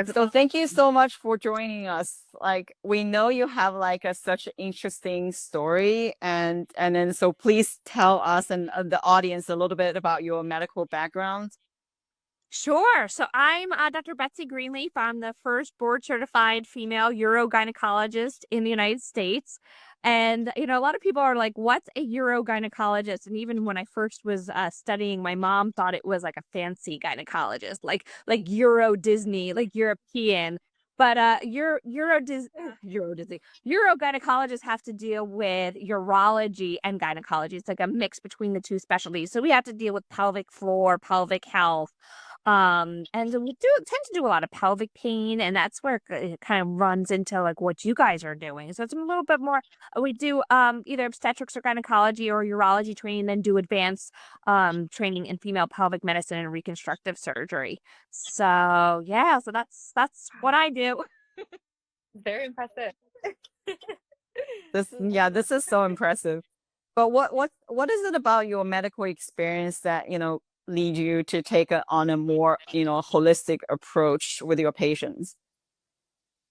So thank you so much for joining us. Like we know you have like a such an interesting story, and then so please tell us and the audience a little bit about your medical background. Sure. So I'm Dr. Betsy Greenleaf. I'm the first board certified female urogynecologist in the United States. And, a lot of people are like, what's a urogynecologist? And even when I first was studying, my mom thought it was like a fancy gynecologist, like Euro Disney, like European. But Euro Disney urogynecologists have to deal with urology and gynecology. It's like a mix between the two specialties. So we have to deal with pelvic floor, pelvic health, and so we do tend to do a lot of pelvic pain, and that's where it kind of runs into like what you guys are doing. So it's a little bit more. We do either obstetrics or gynecology or urology training, then do advanced training in female pelvic medicine and reconstructive surgery. So yeah, so that's what I do. Very impressive. This is so impressive. But what is it about your medical experience that, lead you to take on a more, holistic approach with your patients?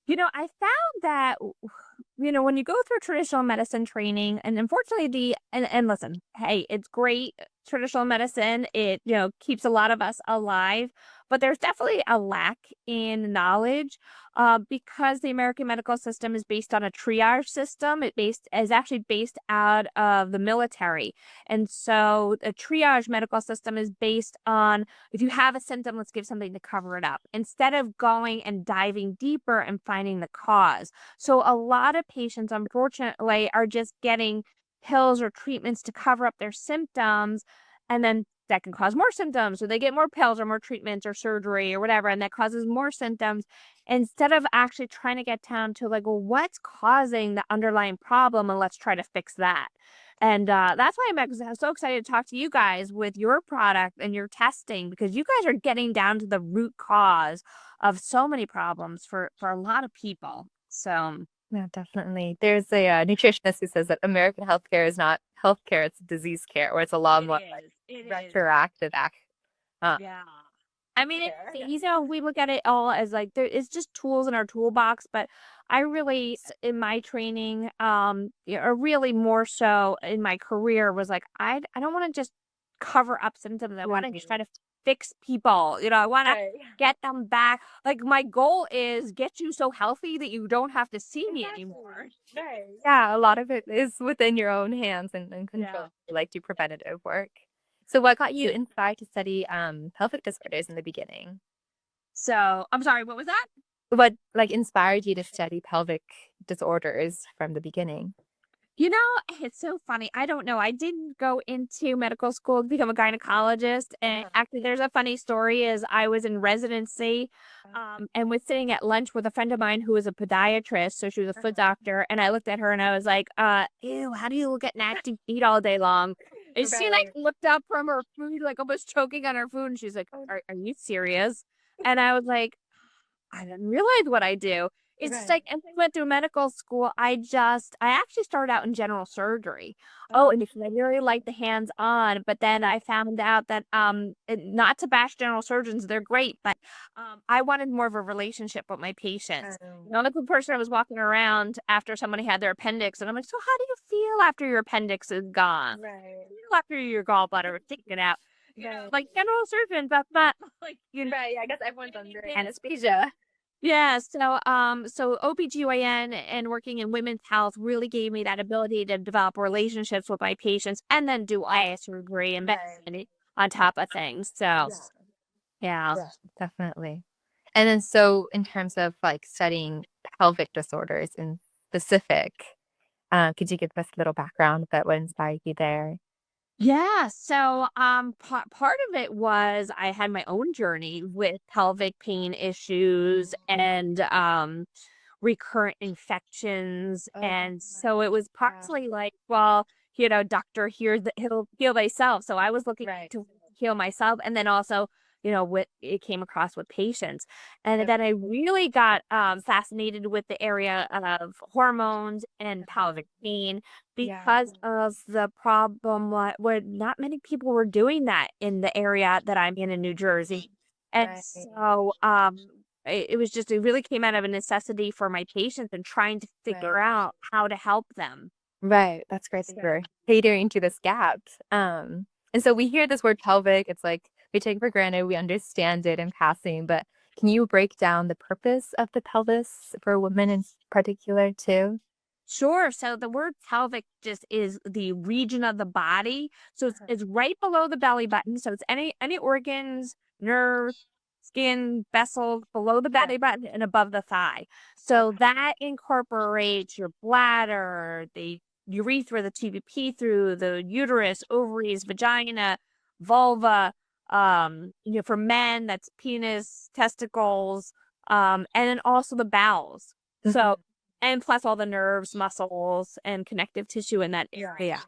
I found that when you go through traditional medicine training, and unfortunately and listen, hey, it's great traditional medicine. It, keeps a lot of us alive, but there's definitely a lack in knowledge because the American medical system is based on a triage system. It is actually based out of the military. And so the triage medical system is based on, if you have a symptom, let's give something to cover it up instead of going and diving deeper and finding the cause. So a lot of patients, unfortunately, are just getting pills or treatments to cover up their symptoms, and then that can cause more symptoms. So they get more pills or more treatments or surgery or whatever, and that causes more symptoms instead of actually trying to get down to like, well, what's causing the underlying problem, and let's try to fix that. And that's why I'm so excited to talk to you guys with your product and your testing, because you guys are getting down to the root cause of so many problems for a lot of people. So Yeah, definitely. There's a nutritionist who says that American healthcare is not healthcare, it's disease care, or it's a lot more like it is. retroactive uh, Yeah. I mean, care. we look at it all as like it's just tools in our toolbox, but I really, in my training, or really more so in my career, was like, I don't want to just cover up symptoms. I want to try to fix people. I want to Right. get them back. Like my goal is get you so healthy that you don't have to see me anymore. Right. Yeah, a lot of it is within your own hands and Yeah. control. You like do preventative work. So what got you inspired to study pelvic disorders in the beginning? So I'm sorry, what was that? What like inspired you to study pelvic disorders from the beginning? It's so funny. I don't know. I didn't go into medical school to become a gynecologist. And actually, there's a funny story is I was in residency and was sitting at lunch with a friend of mine who was a podiatrist. So she was a foot doctor. And I looked at her and I was like, ew, how do you look at nasty feet all day long? And she like Right. looked up from her food, like almost choking on her food. And she's like, are you serious? And I was like, I didn't realize what I do. It's just Right. like, as I went through medical school, I actually started out in general surgery. Oh, and because I really like the hands on, but then I found out that, not to bash general surgeons, they're great, but I wanted more of a relationship with my patients. Not a good person. I was walking around after somebody had their appendix, and I'm like, so how do you feel after your appendix is gone? Right. Feel after your gallbladder was taken out? Right. Like general surgeon, but not like, Right. I guess everyone's under anesthesia. yeah, so OBGYN and working in women's health really gave me that ability to develop relationships with my patients and then do eye surgery and medicine on top of things. So, yeah. Yeah, definitely. And then so in terms of like studying pelvic disorders in specific, could you give us a little background about what inspired you there? Yeah, so part of it was I had my own journey with pelvic pain issues and recurrent infections. And so it was partly like, well, doctor, heal thyself. So I was looking Right. to heal myself. And then also, what it came across with patients. And then I really got fascinated with the area of hormones and pelvic pain because of the problem where not many people were doing that in the area that I'm in New Jersey. And so, it was just, it really came out of a necessity for my patients and trying to figure out how to help them. Right. That's great that you're catering to this gap. And so we hear this word pelvic, it's like we take it for granted, we understand it in passing, but can you break down the purpose of the pelvis for women in particular too? Sure. So the word pelvic just is the region of the body. So it's right below the belly button. So it's any organs, nerves, skin, vessels below the belly button and above the thigh. So that incorporates your bladder, the urethra, the TVP through the uterus, ovaries, vagina, vulva. For men, that's penis, testicles, and then also the bowels. So and plus all the nerves, muscles, and connective tissue in that area.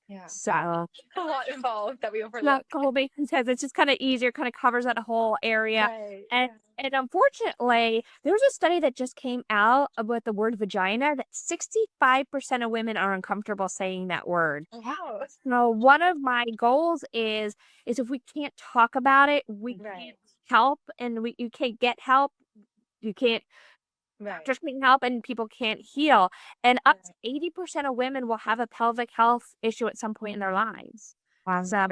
Yeah. So A lot involved that we not overlook. Colby says it's just kind of easier, kind of covers that whole area. Right. And unfortunately, there was a study that just came out about the word vagina that 65% of women are uncomfortable saying that word. Wow. So one of my goals is if we can't talk about it, we can't help, and you can't get help. You can't doctors can't help and people can't heal. And up to 80% of women will have a pelvic health issue at some point in their lives. Wow. So,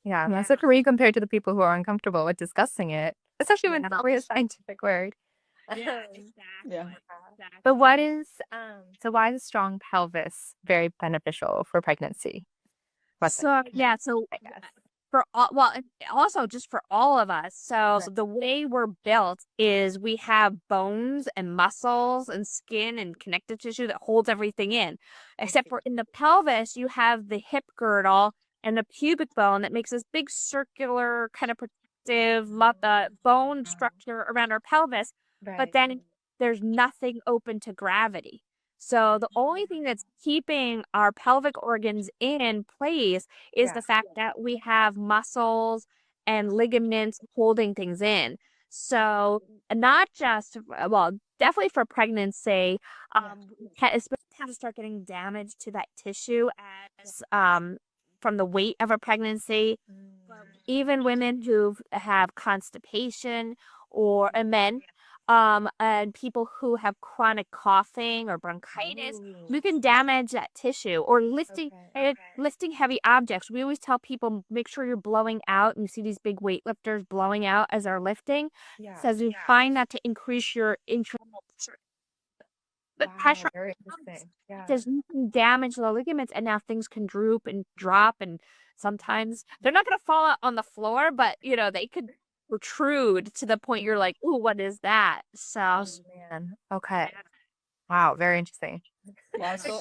Yeah, that's a career compared to the people who are uncomfortable with discussing it, especially when it's not really a scientific word. yeah, exactly. Yeah. But so why is a strong pelvis very beneficial for pregnancy? So I guess. for all, well, and also just for all of us. So the way we're built is we have bones and muscles and skin and connective tissue that holds everything in. Except for in the pelvis, you have the hip girdle and the pubic bone that makes this big circular kind of protective bone structure around our pelvis. But then there's nothing open to gravity. So the only thing that's keeping our pelvic organs in place is the fact that we have muscles and ligaments holding things in. So not just, well, definitely for pregnancy, especially have to start getting damage to that tissue as from the weight of a pregnancy. Even women who have constipation and men. And people who have chronic coughing or bronchitis, we can damage that tissue or lifting heavy objects. We always tell people, make sure you're blowing out. And you see these big weightlifters blowing out as they're lifting. Says you find that to increase your internal pressure. But pressure does damage the ligaments, and now things can droop and drop, and sometimes they're not going to fall out on the floor, but they could protrude to the point you're like, ooh, what is that? So, Man. Okay. Wow. Very interesting. Yeah, so,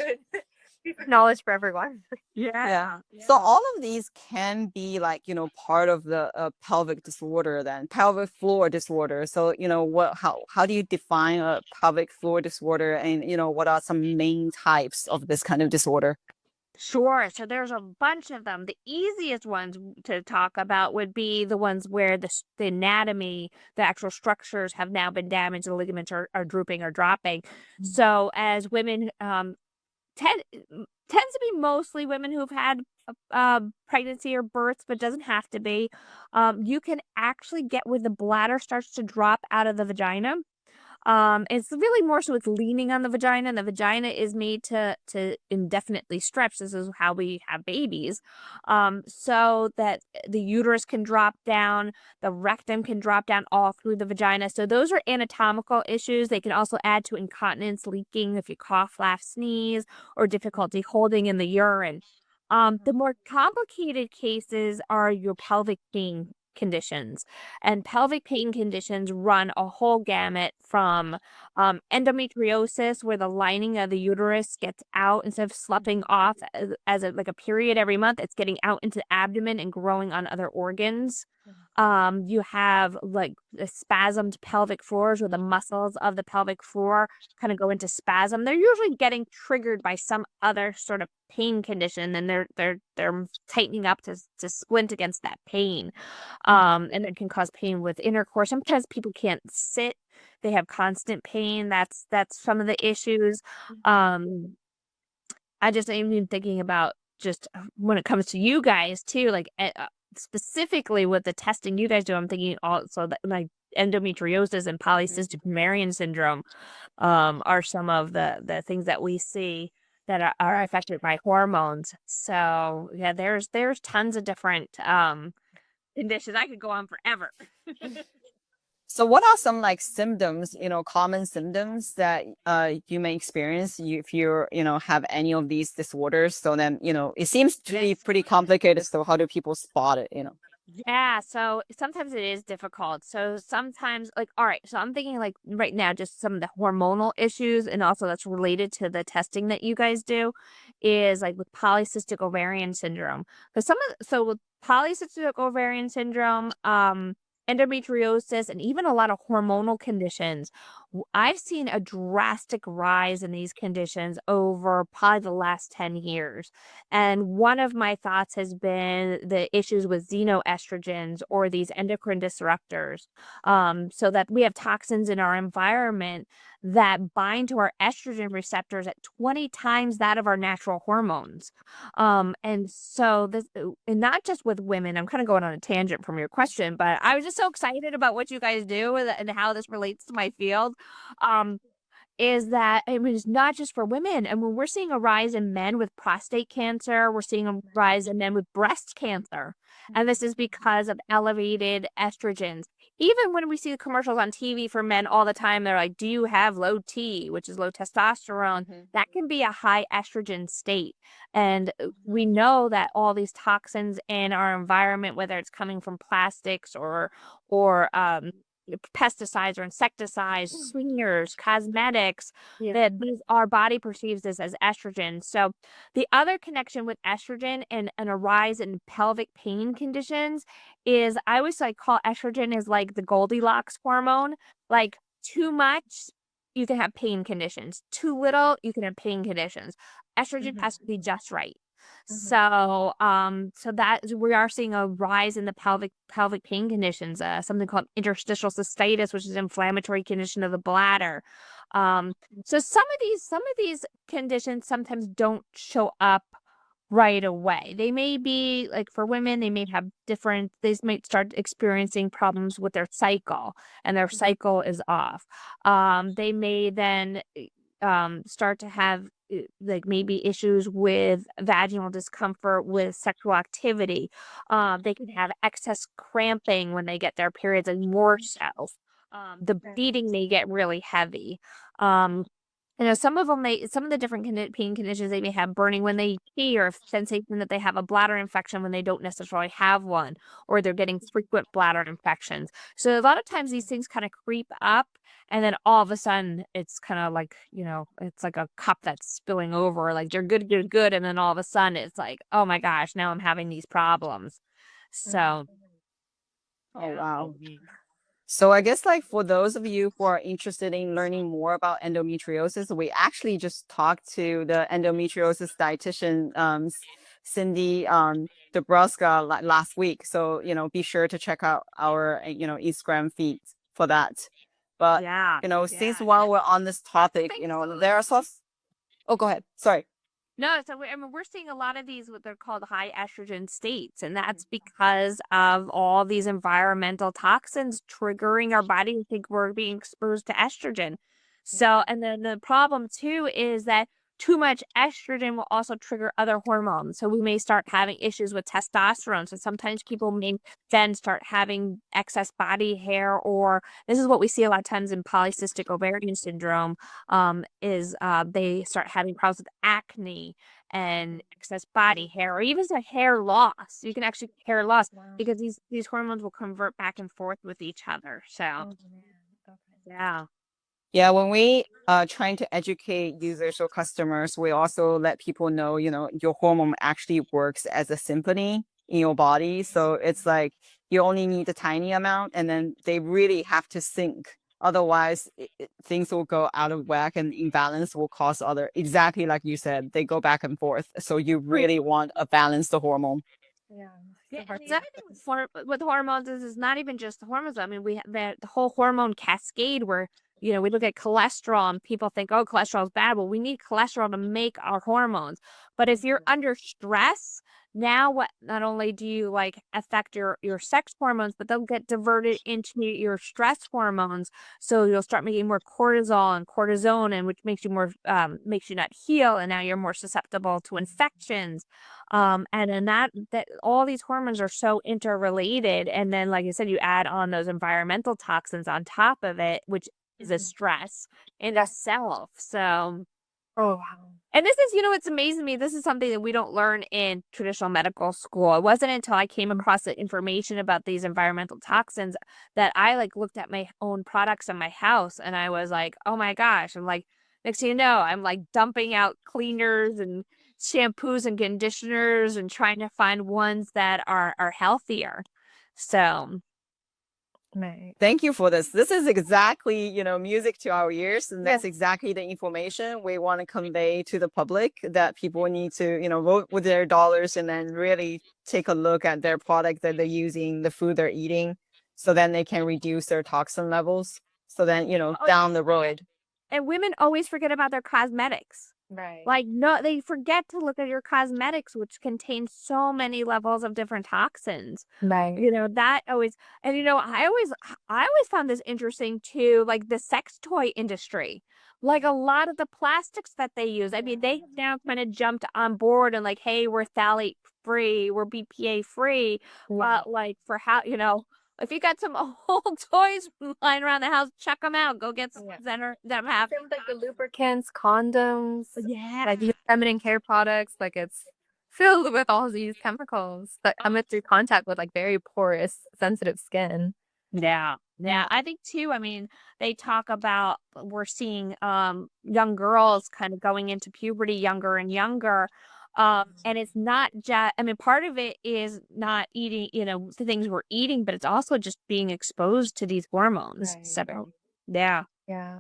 Knowledge for everyone. yeah. So all of these can be like, part of the pelvic disorder, then pelvic floor disorder. So, how do you define a pelvic floor disorder, and, what are some main types of this kind of disorder? Sure. So there's a bunch of them. The easiest ones to talk about would be the ones where the anatomy, the actual structures have now been damaged, the ligaments are drooping or dropping. So as women tends to be mostly women who've had pregnancy or births, but doesn't have to be. You can actually get when the bladder starts to drop out of the vagina. It's really more so it's leaning on the vagina, and the vagina is made to indefinitely stretch. This is how we have babies. So that the uterus can drop down, the rectum can drop down all through the vagina. So those are anatomical issues. They can also add to incontinence, leaking if you cough, laugh, sneeze, or difficulty holding in the urine. The more complicated cases are your pelvic pain conditions, and pelvic pain conditions run a whole gamut from endometriosis, where the lining of the uterus gets out instead of sloughing off as like a period every month, it's getting out into the abdomen and growing on other organs. You have like the spasmed pelvic floors, where the muscles of the pelvic floor kind of go into spasm. They're usually getting triggered by some other sort of pain condition, and they're tightening up to squint against that pain. And it can cause pain with intercourse. Sometimes people can't sit; they have constant pain. That's some of the issues. I just am even thinking about just when it comes to you guys too, like specifically with the testing you guys do. I'm thinking also that like endometriosis and polycystic ovarian syndrome are some of the things that we see that are affected by hormones. So yeah, there's tons of different conditions. I could go on forever. So what are some like symptoms, common symptoms that you may experience if you're, have any of these disorders? So then, it seems to be pretty complicated. So how do people spot it? Yeah, so sometimes it is difficult. So sometimes, like, all right, so I'm thinking like right now, just some of the hormonal issues, and also that's related to the testing that you guys do, is like with polycystic ovarian syndrome. Because so with polycystic ovarian syndrome, endometriosis, and even a lot of hormonal conditions, I've seen a drastic rise in these conditions over probably the last 10 years. And one of my thoughts has been the issues with xenoestrogens or these endocrine disruptors, so that we have toxins in our environment that bind to our estrogen receptors at 20 times that of our natural hormones. And so this, and not just with women, I'm kind of going on a tangent from your question, but I was just so excited about what you guys do and how this relates to my field. Um, is that I mean, it's not just for women. And when we're seeing a rise in men with prostate cancer, we're seeing a rise in men with breast cancer. And this is because of elevated estrogens. Even when we see the commercials on TV for men all the time, they're like, do you have low T, which is low testosterone? That can be a high estrogen state. And we know that all these toxins in our environment, whether it's coming from plastics or pesticides or insecticides, swingers, cosmetics, that these our body perceives this as estrogen. So the other connection with estrogen and a rise in pelvic pain conditions is I always like call estrogen is like the Goldilocks hormone. Like too much, you can have pain conditions. Too little, you can have pain conditions. Estrogen has to be just right. So, so that we are seeing a rise in the pelvic pain conditions, something called interstitial cystitis, which is an inflammatory condition of the bladder. So some of these conditions sometimes don't show up right away. They may be like for women, they might start experiencing problems with their cycle and their cycle is off. They may then start to have like maybe issues with vaginal discomfort with sexual activity. They can have excess cramping when they get their periods and more so. The bleeding may get really heavy. Some of the different pain conditions, they may have burning when they pee or sensation that they have a bladder infection when they don't necessarily have one, or they're getting frequent bladder infections. So a lot of times these things kind of creep up and then all of a sudden it's kind of like, it's like a cup that's spilling over, like you're good. And then all of a sudden it's like, oh my gosh, now I'm having these problems. So. Oh, wow. So I guess like for those of you who are interested in learning more about endometriosis, we actually just talked to the endometriosis dietitian, Cindy Dabrowska last week. So, be sure to check out our, Instagram feed for that. But, Yeah. since while we're on this topic, there are some, oh, go ahead. Sorry. No, so we're seeing a lot of these what they're called high estrogen states, and that's because of all these environmental toxins triggering our body to think we're being exposed to estrogen. So, and then the problem too is that too much estrogen will also trigger other hormones. So we may start having issues with testosterone. So sometimes people may then start having excess body hair, or this is what we see a lot of times in polycystic ovarian syndrome, is they start having problems with acne and excess body hair, or even a hair loss. You can actually get hair loss because these hormones will convert back and forth with each other. So, yeah. Yeah, when we trying to educate users or customers, we also let people know, your hormone actually works as a symphony in your body. So it's like you only need a tiny amount and then they really have to sync. Otherwise, things will go out of whack and imbalance will cause exactly like you said, they go back and forth. So you really want a balanced hormone. Yeah, and the other thing with hormones is not even just the hormones. I mean, we have the whole hormone cascade where we look at cholesterol and people think, oh, cholesterol is bad. Well, we need cholesterol to make our hormones. But if you're under stress, now what, not only do you like affect your sex hormones, but they'll get diverted into your stress hormones. So you'll start making more cortisol and cortisone, and which makes you more makes you not heal, and now you're more susceptible to infections. And then that all these hormones are so interrelated. And then, like I said, you add on those environmental toxins on top of it, which is a stress in itself. So, Oh, wow. and this is, it's amazing to me. This is something that we don't learn in traditional medical school. It wasn't until I came across the information about these environmental toxins that I like looked at my own products in my house, and I was like, oh my gosh. I'm like, next thing you know, I'm like dumping out cleaners and shampoos and conditioners and trying to find ones that are healthier. So, Right. Thank you for this. This is exactly, music to our ears. And that's Yes. exactly the information we want to convey to the public, that people need to, vote with their dollars and then really take a look at their product that they're using, the food they're eating, so then they can reduce their toxin levels. So then, down the road. and women always forget about their cosmetics. Right. Like, no, they forget to look at your cosmetics, which contain so many levels of different toxins. Right. That always, and I always found this interesting too, like the sex toy industry. Like a lot of the plastics that they use. I mean, they have now kind of jumped on board and like, hey, we're phthalate free, we're BPA free. But like for how, if you got some old toys lying around the house, check them out. Go get some that have. Same with like the lubricants, condoms, Yeah. like the feminine care products, like it's filled with all these chemicals that come through contact with like very porous, sensitive skin. Yeah. Yeah. I think too, I mean, they talk about we're seeing young girls kind of going into puberty younger and younger. And it's not just, I mean, part of it is not eating, the things we're eating, but it's also just being exposed to these hormones. Right, So, right. yeah. Yeah.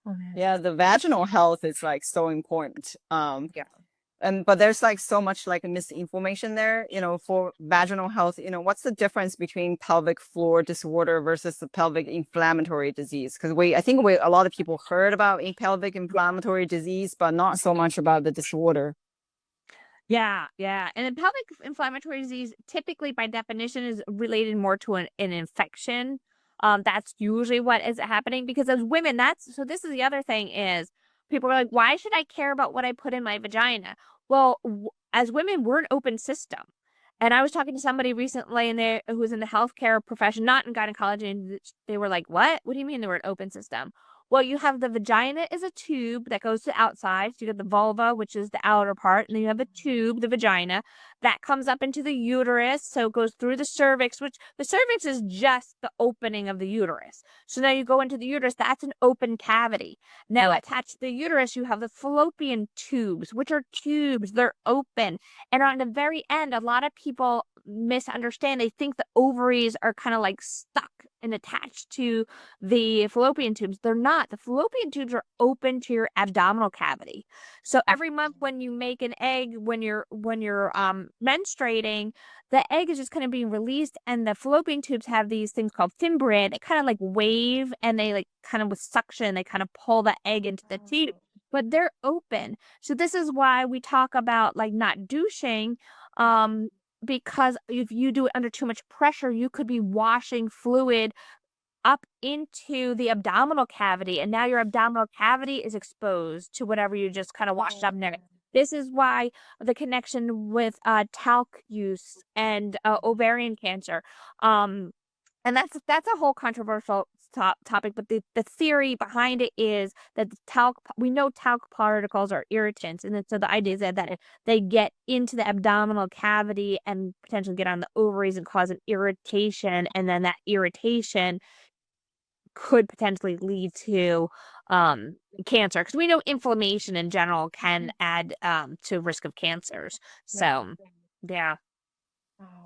Oh man. Yeah, the vaginal health is like so important. Yeah. But there's like so much like misinformation there, for vaginal health. What's the difference between pelvic floor disorder versus the pelvic inflammatory disease? Because I think a lot of people heard about a pelvic inflammatory disease, but not so much about the disorder. Yeah, yeah. And then pelvic inflammatory disease, typically by definition, is related more to an infection. That's usually what is happening because as women, so this is the other thing is people are like, why should I care about what I put in my vagina? Well, as women, we're an open system. And I was talking to somebody recently who was in the healthcare profession, not in gynecology, and they were like, what? What do you mean they were an open system? Well, you have the vagina is a tube that goes to the outside. So you got the vulva, which is the outer part, and then you have a tube, the vagina, that comes up into the uterus. So it goes through the cervix, which the cervix is just the opening of the uterus. So now you go into the uterus, that's an open cavity. Now attached to the uterus, you have the fallopian tubes, which are tubes, they're open. And on the very end, a lot of people misunderstand. They think the ovaries are kind of like stuck and attached to the fallopian tubes. They're not. The fallopian tubes are open to your abdominal cavity. So every month when you make an egg, when you're menstruating, the egg is just kind of being released, and the fallopian tubes have these things called fimbriae. They kind of like wave, and they like kind of with suction, they kind of pull the egg into the tube, but they're open. So this is why we talk about like not douching, because if you do it under too much pressure, you could be washing fluid up into the abdominal cavity, and now your abdominal cavity is exposed to whatever you just kind of washed up there. This is why the connection with talc use and ovarian cancer. And that's a whole controversial topic, but the theory behind it is that we know talc particles are irritants, and then, so the idea is that they get into the abdominal cavity and potentially get on the ovaries and cause an irritation, and then that irritation could potentially lead to cancer, because we know inflammation in general can add to risk of cancers. So yeah.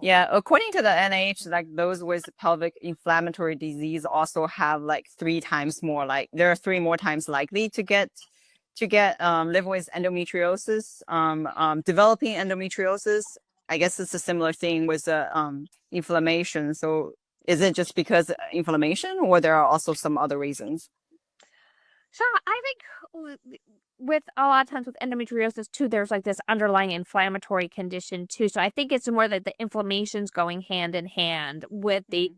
Yeah, according to the NIH, like those with pelvic inflammatory disease also have like 3 times more, like there are 3 more times likely to live with endometriosis, developing endometriosis. I guess it's a similar thing with inflammation. So Is it just because inflammation, or there are also some other reasons? So I think with a lot of times with endometriosis too, there's like this underlying inflammatory condition too. So I think it's more that the inflammation's going hand in hand with the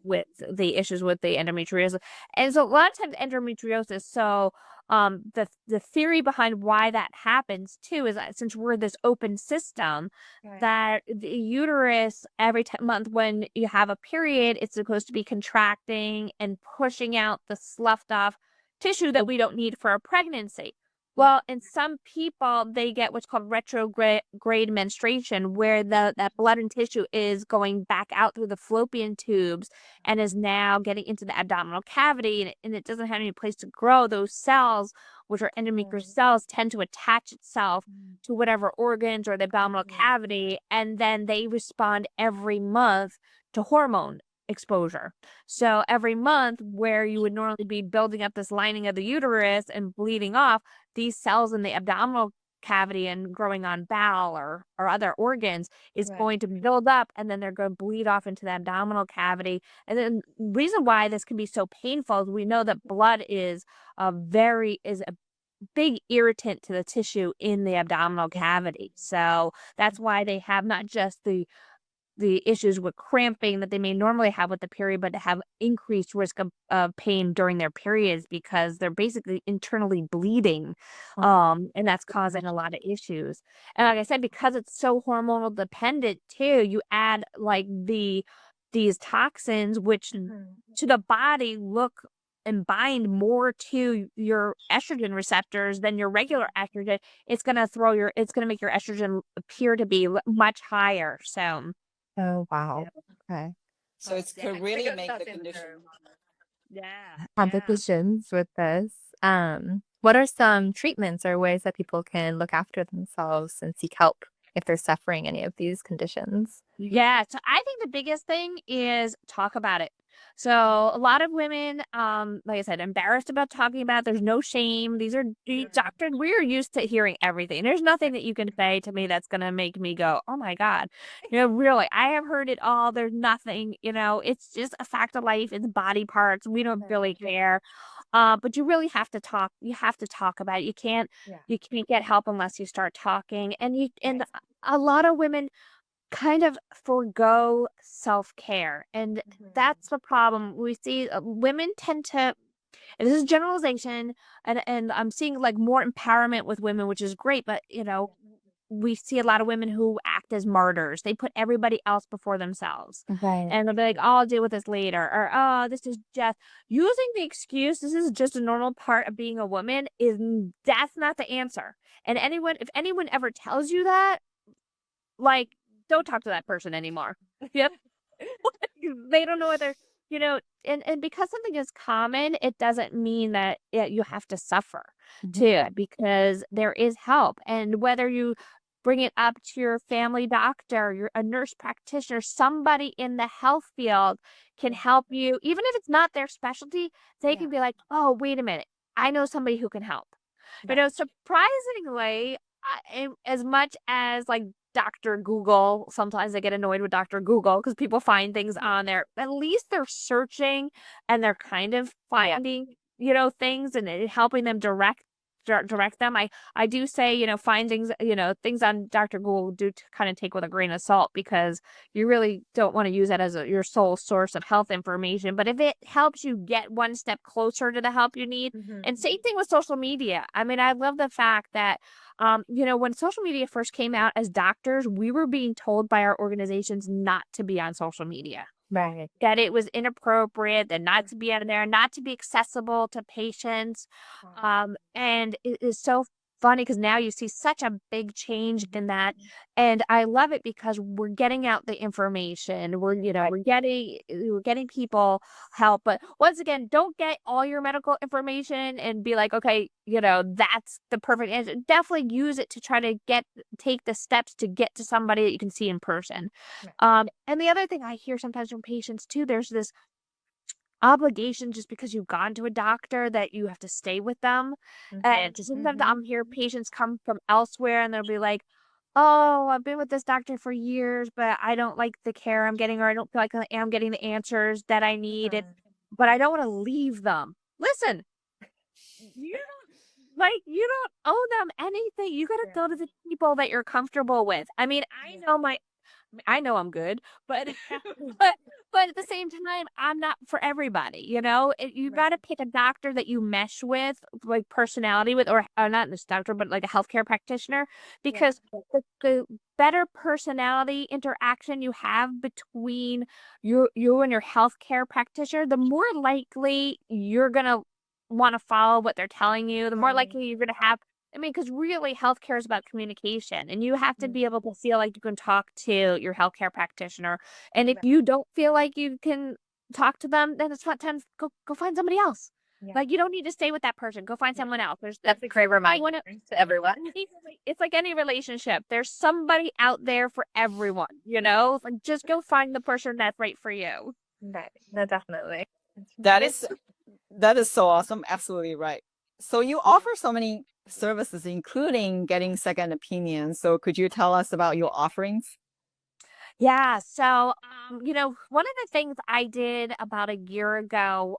issues with the endometriosis. And so a lot of times endometriosis, so the theory behind why that happens too is that since we're this open system, that the uterus every month when you have a period, it's supposed to be contracting and pushing out the sloughed off tissue that we don't need for a pregnancy. Well, in some people, they get what's called retrograde menstruation, where that blood and tissue is going back out through the fallopian tubes and is now getting into the abdominal cavity, and it doesn't have any place to grow. Those cells, which are endometrial cells, tend to attach itself to whatever organs or the abdominal cavity, and then they respond every month to hormone exposure. So every month, where you would normally be building up this lining of the uterus and bleeding off, these cells in the abdominal cavity and growing on bowel or other organs is going to build up, and then they're going to bleed off into the abdominal cavity. And then the reason why this can be so painful is we know that blood is a big irritant to the tissue in the abdominal cavity. So that's why they have not just the issues with cramping that they may normally have with the period, but to have increased risk of pain during their periods because they're basically internally bleeding. And that's causing a lot of issues. And like I said, because it's so hormonal dependent too, you add like these toxins, which to the body look and bind more to your estrogen receptors than your regular estrogen. It's going to make your estrogen appear to be much higher. So Oh, wow. Okay. So it could really make the condition. Complications with this. What are some treatments or ways that people can look after themselves and seek help if they're suffering any of these conditions? Yeah, so I think the biggest thing is talk about it. So a lot of women, like I said, embarrassed about talking about it. There's no shame. These doctors, we're used to hearing everything. There's nothing that you can say to me that's going to make me go, oh my God. Really, I have heard it all. There's nothing, it's just a fact of life. It's body parts. We don't really care. But you really have to talk. You have to talk about it. You can't get help unless you start talking. And a lot of women kind of forego self-care, and that's the problem we see. Women tend to, and this is generalization, and I'm seeing like more empowerment with women, which is great, but we see a lot of women who act as martyrs. They put everybody else before themselves. And they'll be like, oh, I'll deal with this later, or oh, this is just using the excuse this is just a normal part of being a woman. That's not the answer. And if anyone ever tells you that, like, don't talk to that person anymore. Yep. They don't know whether, and because something is common, it doesn't mean that you have to suffer too, because there is help. And whether you bring it up to your family doctor, a nurse practitioner, somebody in the health field can help you, even if it's not their specialty, they can be like, oh, wait a minute, I know somebody who can help. Surprisingly, as much as like Dr. Google, sometimes I get annoyed with Dr. Google because people find things on there. At least they're searching and they're kind of finding, things and helping them direct them. I do say, find things, things on Dr. Google do kind of take with a grain of salt, because you really don't want to use that as your sole source of health information. But if it helps you get one step closer to the help you need, and same thing with social media. I mean, I love the fact that when social media first came out, as doctors, we were being told by our organizations not to be on social media. Right. That it was inappropriate, that not to be out of there, not to be accessible to patients. And it is so funny because now you see such a big change in that. And I love it because we're getting out the information. We're getting people help. But once again, don't get all your medical information and be like, okay, that's the perfect answer. Definitely use it to try to take the steps to get to somebody that you can see in person. And the other thing I hear sometimes from patients too, there's this obligation just because you've gone to a doctor that you have to stay with them. And sometimes I'm here, patients come from elsewhere and they'll be like, oh, I've been with this doctor for years, but I don't like the care I'm getting, or I don't feel like I am getting the answers that I need, but I don't want to leave them. Listen, you don't owe them anything. You got to go to the people that you're comfortable with. I mean, I know I'm good, but but but at the same time, I'm not for everybody. You got to pick a doctor that you mesh with, like personality with, or not this doctor, but like a healthcare practitioner, because the better personality interaction you have between you and your healthcare practitioner, the more likely you're gonna want to follow what they're telling you. The more likely you're gonna have. I mean, because really healthcare is about communication, and you have to be able to feel like you can talk to your healthcare practitioner. And if you don't feel like you can talk to them, then it's what time go find somebody else. Like, you don't need to stay with that person. Go find someone else. That's a great reminder to everyone. It's like any relationship. There's somebody out there for everyone. Like, just go find the person that's right for you. Right. No, definitely. That is so awesome. Absolutely right. So you offer so many services, including getting second opinions. So could you tell us about your offerings? Yeah. So, one of the things I did about a year ago,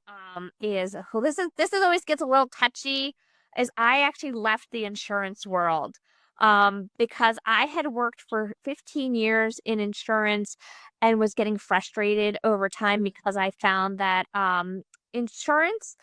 is, well, this is always gets a little touchy, is I actually left the insurance world, because I had worked for 15 years in insurance and was getting frustrated over time because I found that, insurance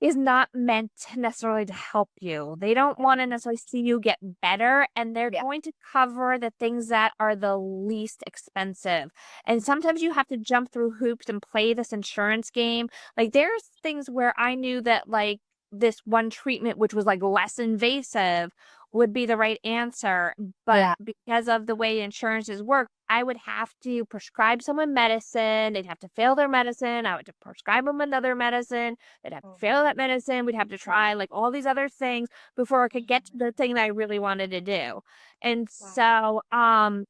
is not meant necessarily to help you. They don't want to necessarily see you get better, and they're going to cover the things that are the least expensive. And sometimes you have to jump through hoops and play this insurance game. Like, there's things where I knew that, like, this one treatment, which was like less invasive, would be the right answer. But because of the way insurances work, I would have to prescribe someone medicine. They'd have to fail their medicine. I would have to prescribe them another medicine. They'd have to fail that medicine. We'd have to try like all these other things before I could get to the thing that I really wanted to do. And so, and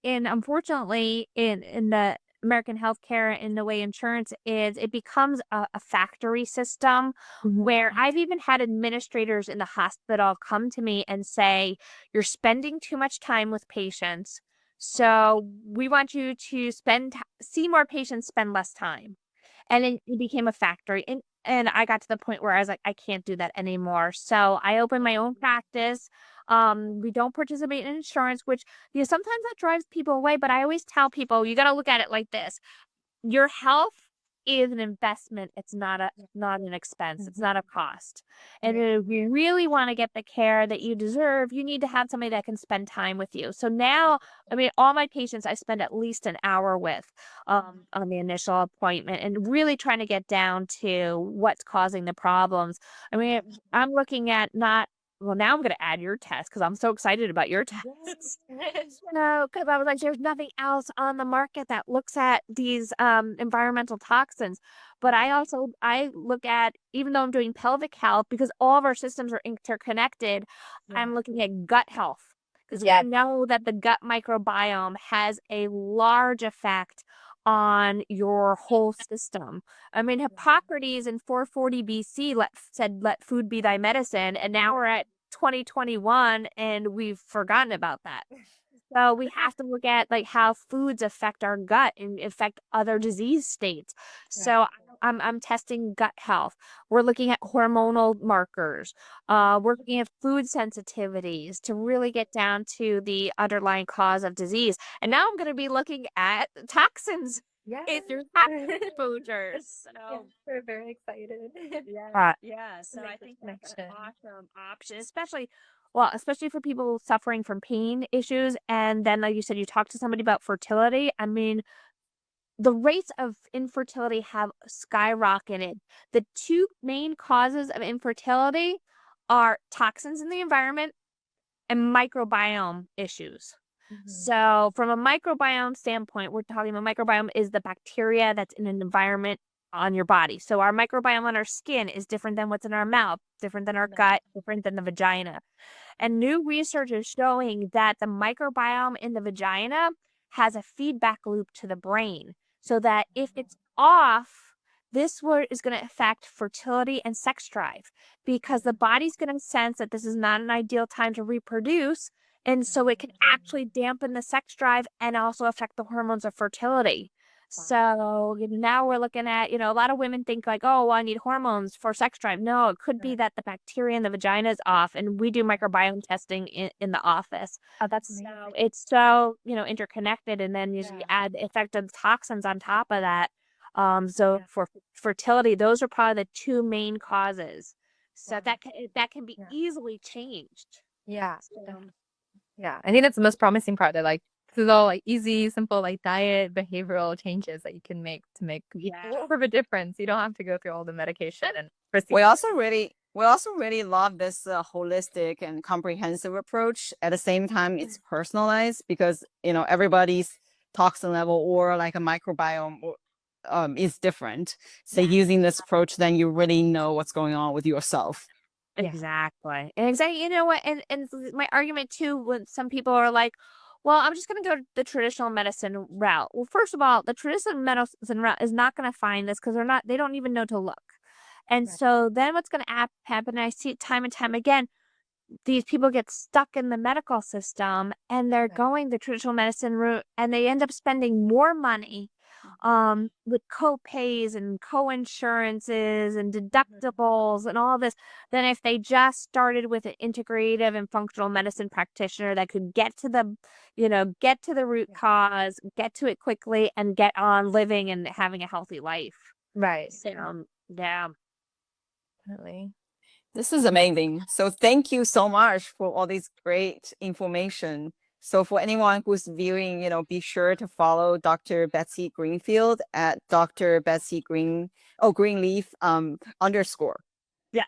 unfortunately, in the American healthcare and the way insurance is, it becomes a factory system where I've even had administrators in the hospital come to me and say, "You're spending too much time with patients. So we want you to see more patients, spend less time." And then it became a factory. And I got to the point where I was like, I can't do that anymore. So I opened my own practice. We don't participate in insurance, which, sometimes that drives people away. But I always tell people, you got to look at it like this. Your health is an investment. It's not an expense. It's not a cost. And if you really want to get the care that you deserve, you need to have somebody that can spend time with you. So now, I mean, all my patients I spend at least an hour with, on the initial appointment, and really trying to get down to what's causing the problems. I mean, I'm looking at well, now I'm going to add your test because I'm so excited about your tests. Because I was like, there's nothing else on the market that looks at these environmental toxins. But I look at, even though I'm doing pelvic health, because all of our systems are interconnected, I'm looking at gut health. Because we know that the gut microbiome has a large effect on your whole system. I mean, Hippocrates in 440 BC said, "Let food be thy medicine," and now we're at 2021 and we've forgotten about that. So we have to look at like how foods affect our gut and affect other disease states. So I'm testing gut health. We're looking at hormonal markers. We're looking at food sensitivities to really get down to the underlying cause of disease. And now I'm going to be looking at toxins in your exposures. So we're very excited. yeah. So I think that's an awesome option, especially for people suffering from pain issues. And then, like you said, you talk to somebody about fertility. I mean, the rates of infertility have skyrocketed. The two main causes of infertility are toxins in the environment and microbiome issues. So from a microbiome standpoint, we're talking about microbiome is the bacteria that's in an environment on your body. So our microbiome on our skin is different than what's in our mouth, different than our gut, different than the vagina. And new research is showing that the microbiome in the vagina has a feedback loop to the brain. So that if it's off, this is going to affect fertility and sex drive, because the body's going to sense that this is not an ideal time to reproduce. And so it can actually dampen the sex drive and also affect the hormones of fertility. So now we're looking at, a lot of women think like, oh, well, I need hormones for sex drive. No, it could be that the bacteria in the vagina is off, and we do microbiome testing in the office. Oh, that's So amazing. it's so, interconnected, and then you add effective toxins on top of that. So for fertility, those are probably the two main causes. So that can be easily changed. Yeah. So, Yeah. I think that's the most promising part, that like this is all like easy, simple, like diet, behavioral changes that you can make to make a little bit of a difference. You don't have to go through all the medication and We also really love this holistic and comprehensive approach. At the same time, it's personalized because everybody's toxin level or like a microbiome is different. So using this approach, then you really know what's going on with yourself. Exactly. And exactly. You know what? And my argument too, when some people are like, well, I'm just going to go the traditional medicine route. Well, first of all, the traditional medicine route is not going to find this because they don't even know to look. And so then what's going to happen, and I see it time and time again, these people get stuck in the medical system and they're going the traditional medicine route, and they end up spending more money with co-pays and co-insurances and deductibles and all this than if they just started with an integrative and functional medicine practitioner that could get to the root cause, get to it quickly, and get on living and having a healthy life. Right. So, Definitely. This is amazing. So thank you so much for all this great information. So for anyone who's viewing, be sure to follow Dr. Betsy Greenfield at Dr. Betsy Greenleaf _. yes.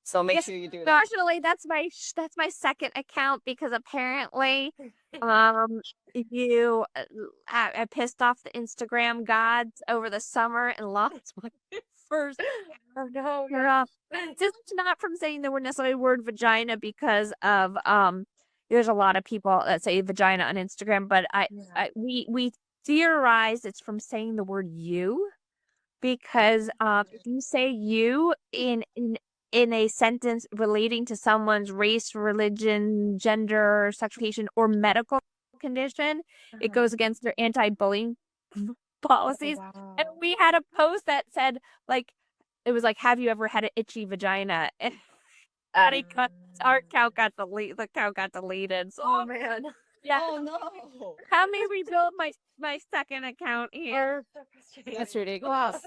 So make sure you do that. Unfortunately, that's my second account because apparently, I pissed off the Instagram gods over the summer and lost my first. Oh no. Just not from saying the word vagina, because of there's a lot of people that say vagina on Instagram, but we theorize it's from saying the word you, because if you say you in a sentence relating to someone's race, religion, gender, sexuation, or medical condition, it goes against their anti-bullying policies. Wow. And we had a post that said, like, it was like, have you ever had an itchy vagina? And our account got deleted. The account got deleted. So, Oh man. yeah. Oh no. How me rebuild my second account here? That's ridiculous.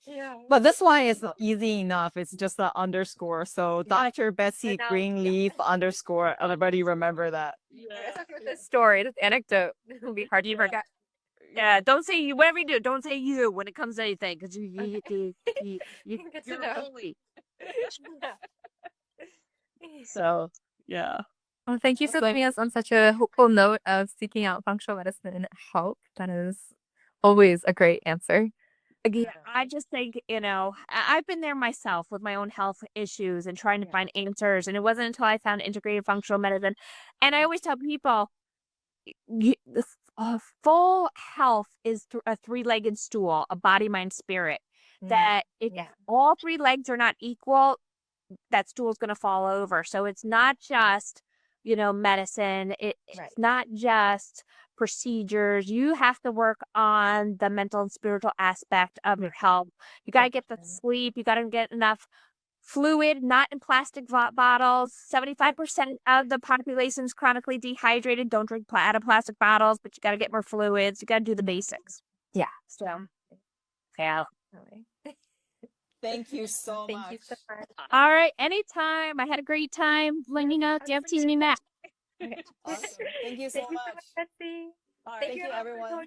Yeah. But this one is easy enough. It's just the underscore. So Dr. Betsy Greenleaf _ Everybody remember that. This story, this anecdote, will be hard to forget. Yeah, don't say you. Whatever you do, don't say you when it comes to anything, because you're bully. So yeah. Well, thank you for leaving us on such a hopeful note of seeking out functional medicine help. That is always a great answer. Yeah, I just think, I've been there myself with my own health issues and trying to find answers. And it wasn't until I found integrated functional medicine. And I always tell people, full health is a three-legged stool, a body, mind, spirit. That if all three legs are not equal, that stool is going to fall over. So it's not just, medicine. It's not just procedures. You have to work on the mental and spiritual aspect of your health. You got to get the sleep. You got to get enough fluid, not in plastic bottles. 75% of the population is chronically dehydrated. Don't drink out of plastic bottles, but you got to get more fluids. You got to do the basics. Yeah. So, yeah. Thank you so much. Thank you so much. All right. Anytime. I had a great time. Let me know if you have to me back. Okay. Awesome. Thank you so much. Betsy. All right, thank you, everyone.